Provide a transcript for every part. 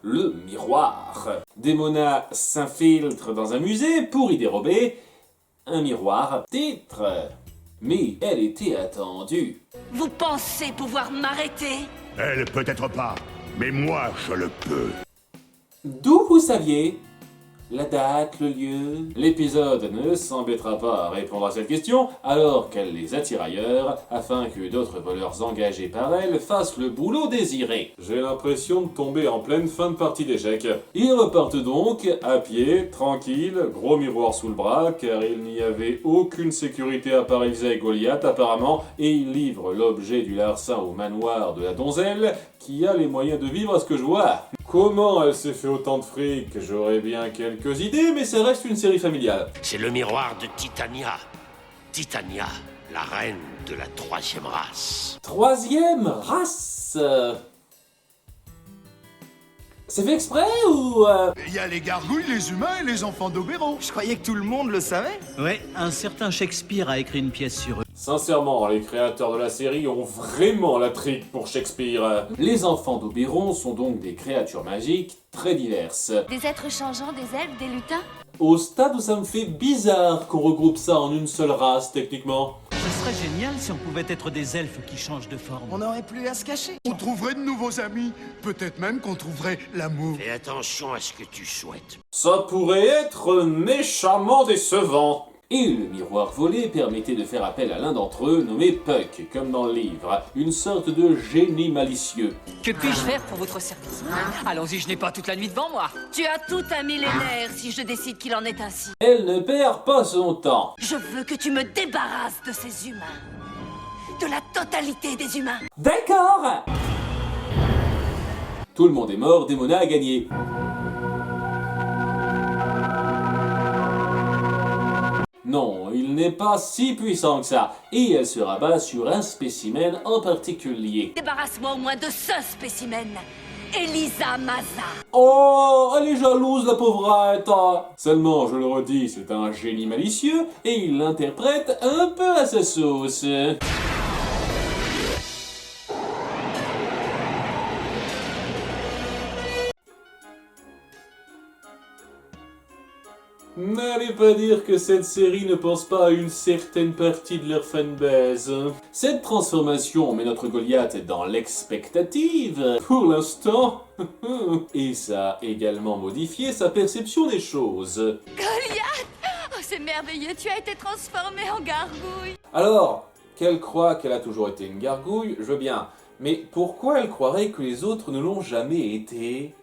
le miroir. Démona s'infiltre dans un musée pour y dérober un miroir. Titre. Mais elle était attendue. Vous pensez pouvoir m'arrêter? Elle peut-être pas, mais moi je le peux. D'où vous saviez la date, le lieu? L'épisode ne s'embêtera pas à répondre à cette question alors qu'elle les attire ailleurs afin que d'autres voleurs engagés par elle fassent le boulot désiré. J'ai l'impression de tomber en pleine fin de partie d'échecs. Ils repartent donc à pied, tranquille, gros miroir sous le bras car il n'y avait aucune sécurité à part Elsa et Goliath apparemment et ils livrent l'objet du larcin au manoir de la donzelle qui a les moyens de vivre à ce que je vois. Comment elle s'est fait autant de fric? J'aurais bien quelques idées, mais ça reste une série familiale. C'est le miroir de Titania. Titania, la reine de la troisième race. Troisième race. C'est fait exprès ou... Il y a les gargouilles, les humains et les enfants d'Oberon. Je croyais que tout le monde le savait. Ouais, un certain Shakespeare a écrit une pièce sur eux. Sincèrement, les créateurs de la série ont vraiment la trique pour Shakespeare. Les enfants d'Oberon sont donc des créatures magiques très diverses. Des êtres changeants, des elfes, des lutins? Au stade où ça me fait bizarre qu'on regroupe ça en une seule race, techniquement. Ce serait génial si on pouvait être des elfes qui changent de forme. On n'aurait plus à se cacher. On trouverait de nouveaux amis. Peut-être même qu'on trouverait l'amour. Fais attention à ce que tu souhaites. Ça pourrait être méchamment décevant. Et le miroir volé permettait de faire appel à l'un d'entre eux, nommé Puck, comme dans le livre, une sorte de génie malicieux. Que puis-je faire pour votre service? Allons-y, je n'ai pas toute la nuit devant moi. Tu as tout un millénaire si je décide qu'il en est ainsi. Elle ne perd pas son temps. Je veux que tu me débarrasses de ces humains. De la totalité des humains. D'accord. Tout le monde est mort, Démona a gagné. Non, il n'est pas si puissant que ça, et elle se rabat sur un spécimen en particulier. Débarrasse-moi au moins de ce spécimen. Elisa Maza. Oh, elle est jalouse, la pauvrette. Seulement, je le redis, c'est un génie malicieux, et il l'interprète un peu à sa sauce. N'allez pas dire que cette série ne pense pas à une certaine partie de leur fanbase. Cette transformation met notre Goliath dans l'expectative, pour l'instant, et ça a également modifié sa perception des choses. Goliath! Oh, c'est merveilleux, tu as été transformé en gargouille! Alors, qu'elle croit qu'elle a toujours été une gargouille, je veux bien, mais pourquoi elle croirait que les autres ne l'ont jamais été ?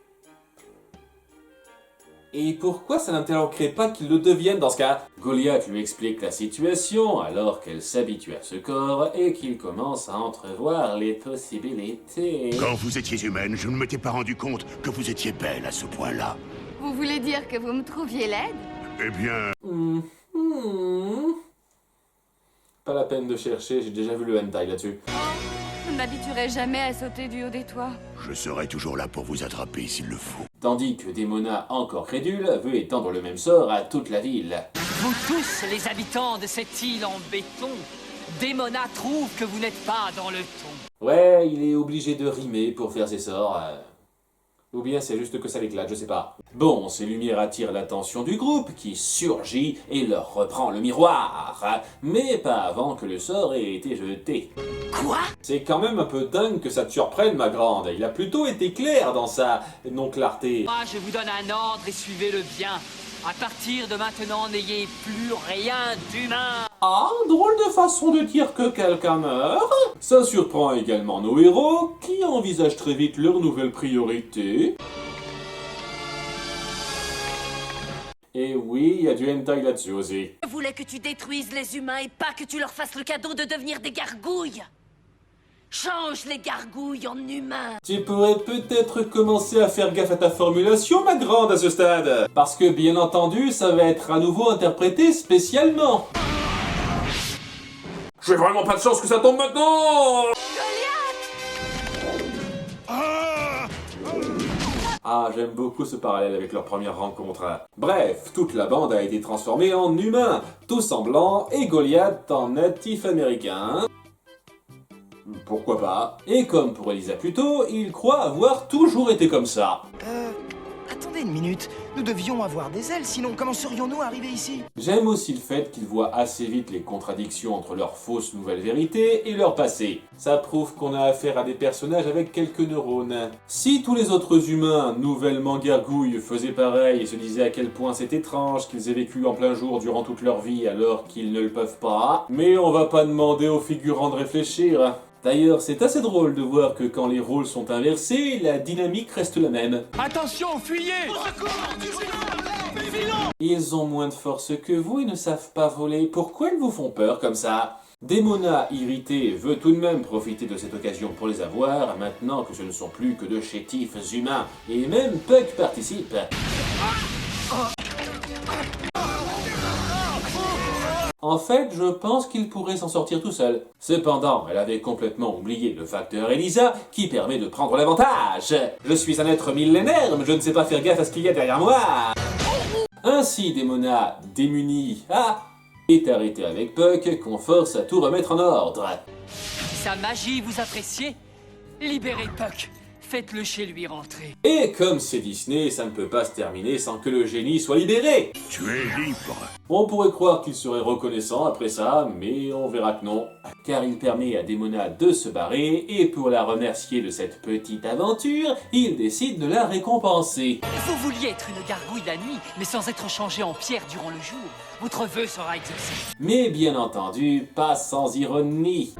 Et pourquoi ça n'interloquerait pas qu'ils le deviennent dans ce cas? Goliath lui explique la situation alors qu'elle s'habitue à ce corps et qu'il commence à entrevoir les possibilités. Quand vous étiez humaine, je ne m'étais pas rendu compte que vous étiez belle à ce point-là. Vous voulez dire que vous me trouviez laide? Eh bien... Pas la peine de chercher, j'ai déjà vu le hentai là-dessus. Je ne m'habituerai jamais à sauter du haut des toits. Je serai toujours là pour vous attraper s'il le faut. Tandis que Démona, encore crédule, veut étendre le même sort à toute la ville. Vous tous, les habitants de cette île en béton, Démona trouve que vous n'êtes pas dans le ton. Ouais, il est obligé de rimer pour faire ses sorts. Ou bien c'est juste que ça l'éclate, je sais pas. Bon, ces lumières attirent l'attention du groupe qui surgit et leur reprend le miroir. Mais pas avant que le sort ait été jeté. Quoi? C'est quand même un peu dingue que ça te surprenne, ma grande. Il a plutôt été clair dans sa non-clarté. Moi, je vous donne un ordre et suivez-le bien. À partir de maintenant, n'ayez plus rien d'humain. Ah, drôle de façon de dire que quelqu'un meurt. Ça surprend également nos héros, qui envisagent très vite leur nouvelle priorité. Et oui, il y a du hentai là-dessus aussi. Je voulais que tu détruises les humains et pas que tu leur fasses le cadeau de devenir des gargouilles. Change les gargouilles en humains. Tu pourrais peut-être commencer à faire gaffe à ta formulation, ma grande, à ce stade. Parce que, bien entendu, ça va être à nouveau interprété spécialement. J'ai vraiment pas de chance que ça tombe maintenant. Ah, j'aime beaucoup ce parallèle avec leur première rencontre. Bref, toute la bande a été transformée en humains, tous en blanc et Goliath en natif américain. pourquoi pas. Et comme pour Elisa plus tôt, il croit avoir toujours été comme ça. Attendez une minute. Nous devions avoir des ailes, sinon comment serions-nous arrivés ici? J'aime aussi le fait qu'ils voient assez vite les contradictions entre leurs fausses nouvelles vérités et leur passé. Ça prouve qu'on a affaire à des personnages avec quelques neurones. Si tous les autres humains, nouvellement gargouilles, faisaient pareil et se disaient à quel point c'est étrange qu'ils aient vécu en plein jour durant toute leur vie alors qu'ils ne le peuvent pas, mais on va pas demander aux figurants de réfléchir. D'ailleurs, c'est assez drôle de voir que quand les rôles sont inversés, la dynamique reste la même. Attention, fuyez! Ils ont moins de force que vous et ne savent pas voler. Pourquoi ils vous font peur comme ça? Démona, irritée, veut tout de même profiter de cette occasion pour les avoir, maintenant que ce ne sont plus que de chétifs humains. Et même Puck participe. En fait, je pense qu'il pourrait s'en sortir tout seul. Cependant, elle avait complètement oublié le facteur Elisa, qui permet de prendre l'avantage. Je suis un être millénaire, mais je ne sais pas faire gaffe à ce qu'il y a derrière moi. Ainsi, Démona, démunie, est arrêtée avec Puck, qu'on force à tout remettre en ordre. Sa magie, vous appréciez? Libérez Puck. Faites-le chez lui rentrer. Et comme c'est Disney, ça ne peut pas se terminer sans que le génie soit libéré. Tu es libre. On pourrait croire qu'il serait reconnaissant après ça, mais on verra que non. Car il permet à Démona de se barrer, et pour la remercier de cette petite aventure, il décide de la récompenser. Vous vouliez être une gargouille la nuit, mais sans être changé en pierre durant le jour. Votre vœu sera exaucé. Mais bien entendu, pas sans ironie.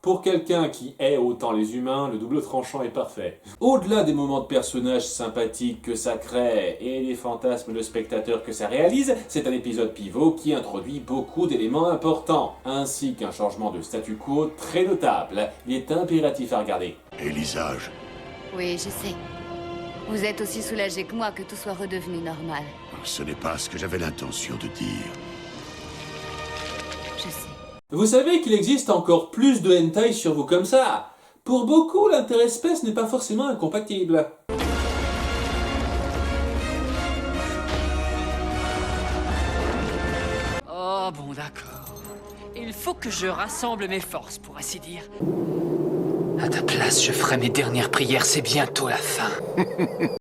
Pour quelqu'un qui hait autant les humains, le double tranchant est parfait. Au-delà des moments de personnages sympathiques que ça crée et des fantasmes de spectateurs que ça réalise, c'est un épisode pivot qui introduit beaucoup d'éléments importants, ainsi qu'un changement de statu quo très notable. Il est impératif à regarder. Elisa, Oui, je sais. Vous êtes aussi soulagé que moi que tout soit redevenu normal. ce n'est pas ce que j'avais l'intention de dire. Je sais. Vous savez qu'il existe encore plus de hentai sur vous comme ça. Pour beaucoup, l'interespèce n'est pas forcément incompatible. Oh bon, d'accord. Il faut que je rassemble mes forces, pour ainsi dire. À ta place, je ferai mes dernières prières, c'est bientôt la fin.